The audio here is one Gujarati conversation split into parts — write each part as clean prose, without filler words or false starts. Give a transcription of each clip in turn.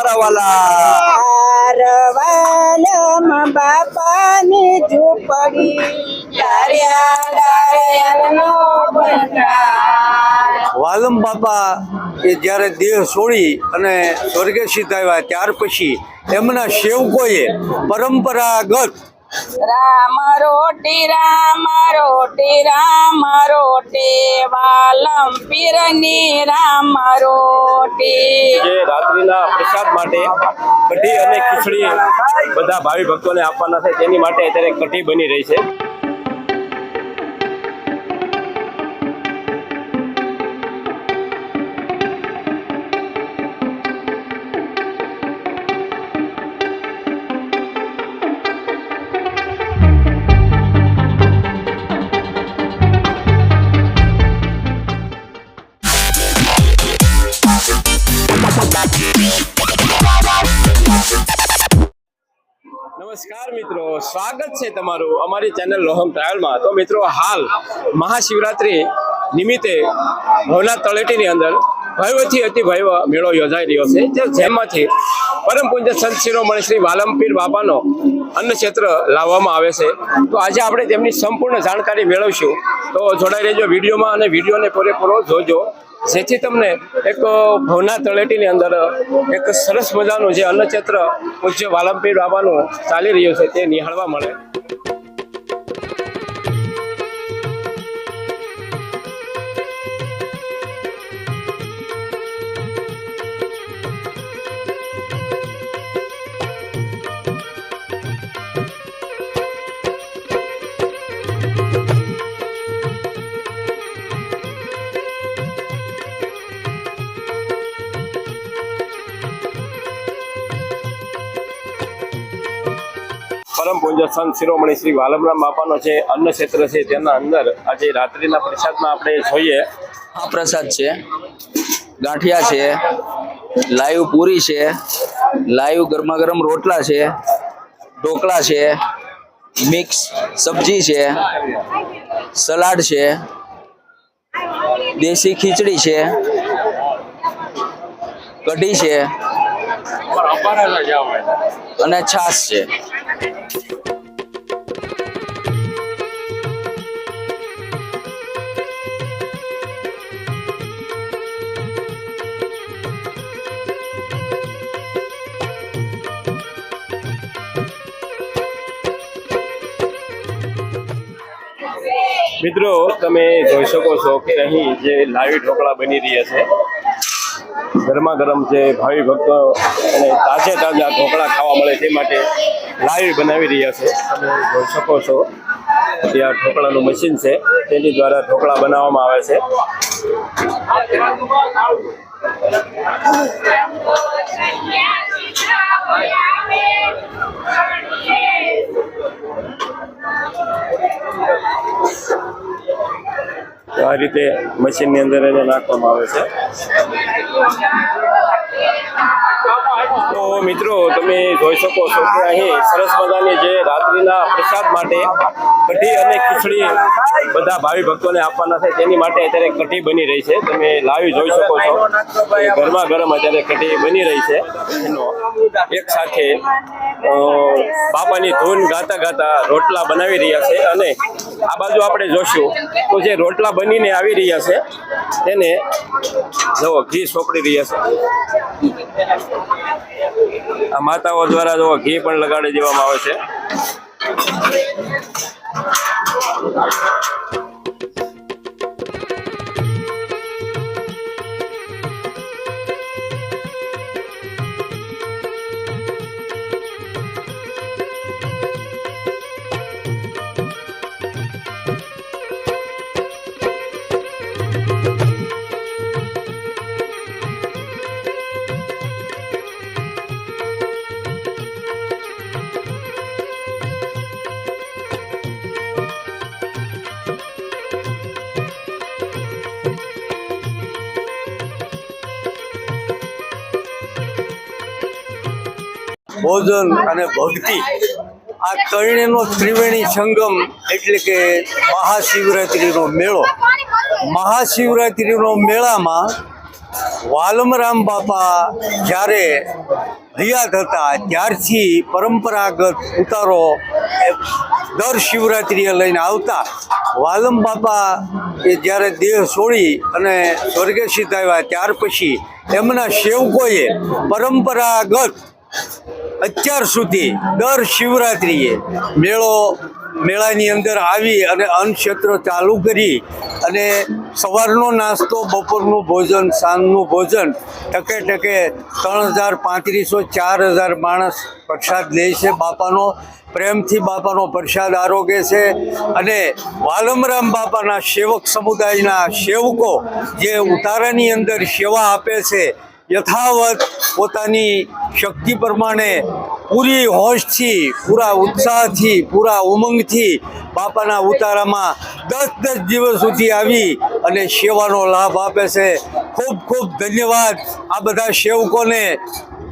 મારા વાલા વાલમ બાપાની ઝૂંપડી નો વાલમ બાપા એ જ્યારે દેહ છોડી અને સ્વર્ગે સીધાવ્યા ત્યાર પછી એમના સેવકોએ પરંપરાગત રામ રોટી વાલમ પીરની રામ રોટી જે રાત્રિના પ્રસાદ માટે કઢી અને ખીચડી બધા ભાવિ ભક્તોને આપવાના છે તેની માટે અત્યારે કઢી બની રહી છે. નમસ્કાર મિત્રો, સ્વાગત છે તમારું અમારી ચેનલ લોહમ ટ્રાવેલમાં. તો મિત્રો, હાલ મહાશિવરાત્રી નિમિત્તે ભવનાથ તળેટીની અંદર ભવ્યથી અતિ ભવ્ય મેળો યોજાઈ રહ્યો છે, જેમાંથી પરમ પૂજ્ય સંત શિરોમણી શ્રી વાલમપીર બાપાનો અન્નક્ષેત્ર લાવવામાં આવે છે. તો આજે આપણે તેમની સંપૂર્ણ જાણકારી મેળવશું. તો જોડાઈ રહેજો વિડીયોમાં અને વિડીયોને પૂરેપૂરો જોજો, જેથી તમને એક ભવનાથ તળેટીની અંદર એક સરસ મજાનું જે અન્નક્ષેત્ર પૂજ્ય વાલમપીર બાબાનું ચાલી રહ્યું છે તે નિહાળવા મળે. પરમ પૂજ્ય સંત શિરોમણી શ્રી વાલમરામ બાપાનો જે અન્ન ક્ષેત્ર છે તેના અંદર આજે રાત્રિના પ્રસાદમાં આપણે જોઈએ. આ પ્રસાદ છે, ગાંઠિયા છે, લાઈવ પૂરી છે, લાઈવ ગરમા ગરમ રોટલા છે, ઢોકળા છે, મિક્સ સબ્જી છે, સલાડ છે, દેશી ખીચડી છે, કઢી છે અને છાશ છે. મિત્રો, તમે જોઈ શકો છો કે અહીં જે લાઈવ ઢોકળા બની રહ્યા છે, ગરમા ગરમ જે ભાવિ ભક્તો અને તાજે તાજા ઢોકળા ખાવા મળે તે માટે લાઈવ બનાવી રહ્યા છે. તમે જોઈ શકો છો ત્યાં ઢોકળાનું મશીન છે, તેની દ્વારા ઢોકળા બનાવવામાં આવે છે. આ રીતે મશીનની અંદર એને નાખવામાં આવે છે. તો મિત્રો, તમે જોઈ શકો છો કે અહીં સરસ મજાની જે રાત્રિના પ્રસાદ માટે કઢી અને ખીચડી બધા ભાવિ ભક્તોને આપવાના છે તેની માટે અત્યારે કઢી બની રહી છે. તમે લાઈવ જોઈ શકો છો કે ગરમા ગરમ અત્યારે કઢી બની રહી છે. એનો એક સાથે બાપાની ધૂન ગાતા ગાતા રોટલા બનાવી રહ્યા છે. અને આ બાજુ આપણે જોશું તો જે રોટલા બનીને આવી રહ્યા છે તેને જુઓ ઘી સોંપડી રહ્યા છે. આ માતાઓ દ્વારા જુઓ ઘી પણ લગાડી દેવામાં આવે છે. ભોજન અને ભક્તિ આ ત્રણેયનો ત્રિવેણી સંગમ એટલે કે મહાશિવરાત્રિનો મેળો. મહાશિવરાત્રિનો મેળામાં વાલમરામ બાપા જ્યારે હયાત હતા ત્યારથી પરંપરાગત ઉતારો એ દર શિવરાત્રિએ લઈને આવતા. વાલમ બાપા એ જ્યારે દેહ છોડી અને સ્વર્ગસ્થિત આવ્યા ત્યાર પછી એમના સેવકોએ પરંપરાગત અત્યાર સુધી દર શિવરાત્રિએ મેળાની અંદર આવી અને અન્નક્ષેત્ર ચાલુ કરી અને સવારનો નાસ્તો, બપોરનું ભોજન, સાંજનું ભોજન, ટકે ટકે 3,000, 3,500, 4,000 માણસ પ્રસાદ લે છે બાપાનો. પ્રેમથી બાપાનો પ્રસાદ આરોગે છે. અને વાલમરામ બાપાના સેવક સમુદાયના સેવકો જે ઉતારાની અંદર સેવા આપે છે યથાવત પોતાની શક્તિ પ્રમાણે પૂરી હોશથી, પૂરા ઉત્સાહથી, પૂરા ઉમંગથી બાપાના ઉતારામાં 10 દિવસ સુધી આવી અને સેવાનો લાભ આપે છે. ખૂબ ખૂબ ધન્યવાદ આ બધા સેવકોને,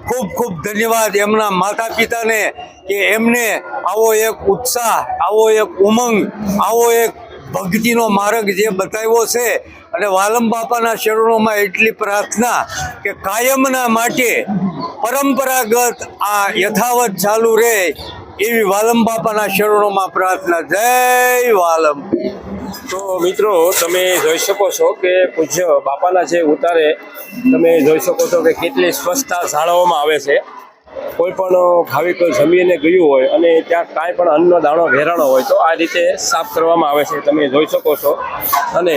ખૂબ ખૂબ ધન્યવાદ એમના માતા પિતાને કે એમને આવો એક ઉત્સાહ, આવો એક ઉમંગ, આવો એક ભક્તિનો માર્ગ જે બતાવ્યો છે. અને વાલમ બાપાના ચરણોમાં એટલી પ્રાર્થના કે કાયમના માટે પરંપરાગત આ યથાવત ચાલુ રહે એવી વાલમ બાપાના ચરણોમાં પ્રાર્થના. જય વાલમ. તો મિત્રો તમે જોઈ શકો છો કે પૂજ્ય બાપાના જે ઉતારે તમે જોઈ શકો છો કે કેટલી સ્વચ્છતા જાળવવામાં આવે છે. કોઈ પણ ભાવિક જમીને ગયું હોય અને ત્યાં કાંઈ પણ અન્નનો દાણો વેરાણો હોય તો આ રીતે સાફ કરવામાં આવે છે. તમે જોઈ શકો છો અને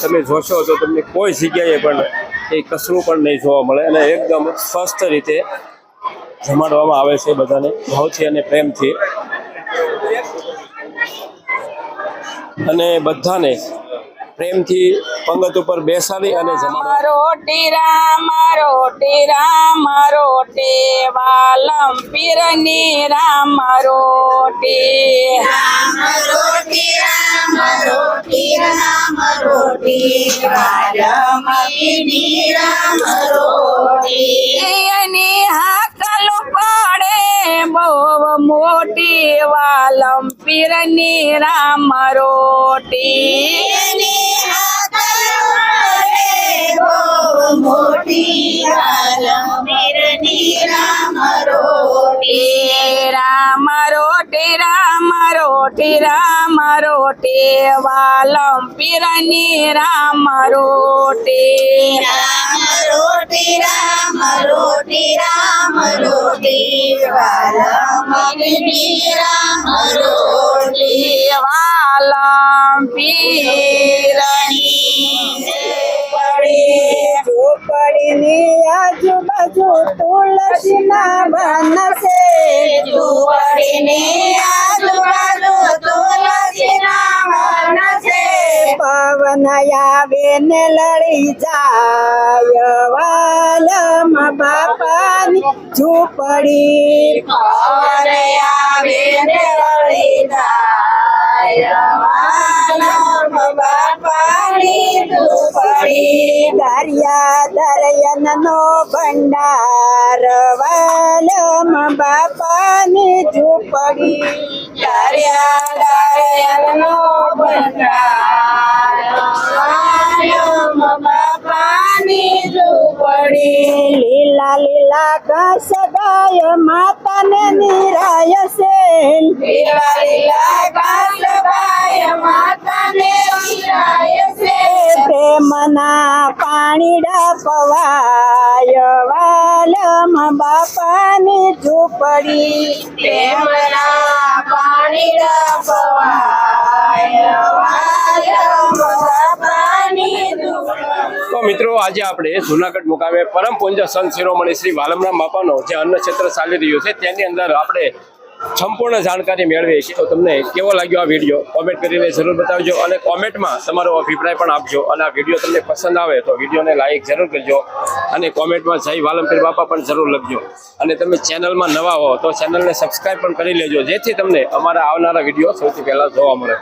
તમે જોશો તો તમને કોઈ જગ્યાએ પણ એ કચરું પણ નહીં જોવા મળે અને એકદમ સ્વસ્થ રીતે જમાડવામાં આવે છે બધાને ભાવથી અને પ્રેમથી. અને બધાને પ્રેમથી પંગત ઉપર બેસાડી અને રોટી રામ રોટી વાલમ પીરની રામ રોટી એની હાકલ પડે બહુ મોટી વાલમ પીરની રામ રોટી રામ રોટી વાલમ પીરની રામ રોટી વાલમ પીરની આજુબાજુ તુલસીના વન છે. પવન આવે ને લડી જાય વાલમ બાપાની ઝૂંપડી. પવન આવે ને લડી જાય વાલમ બાપાની ઝૂંપડી. દરિયાનો ભંડાર વાલમ બાપાની ઝૂંપડી. દરિયાનો ભંડાર વાલમ બાપાની ઝૂંપડી. લીલા લીલા ઘાસ ગાય માતાને નિરાય છે. લીલા લીલા ઘાસ ગાય માતાને નિરાય છે. પ્રેમના પાણીડા પવાય વાલમ બાપાની ઝૂંપડી. પ્રેમના પાણીડા પવાય વાલમ બાપાની ઝૂંપડી. તો મિત્રો આજે આપણે જુનાગઢ મુકામે પરમ પૂજ્ય સંત શિરોમણી શ્રી વાલમરામ બાપાનો જે અન્નક્ષેત્ર ચાલી રહ્યું છે તેની અંદર આપણે સંપૂર્ણ જાણકારી મેળવીએ છીએ. તો તમને કેવો લાગ્યો આ વિડીયો કોમેન્ટ કરીને જરૂર બતાવજો અને કોમેન્ટમાં તમારો અભિપ્રાય પણ આપજો. અને આ વિડીયો તમને પસંદ આવે તો વિડીયોને લાઈક જરૂર કરજો અને કોમેન્ટમાં જય વાલમપીર બાપા પણ જરૂર લખજો. અને તમે ચેનલમાં નવા હો તો ચેનલને સબસ્ક્રાઈબ પણ કરી લેજો જેથી તમને અમારા આવનારા વિડીયો સૌથી પહેલાં જોવા મળે.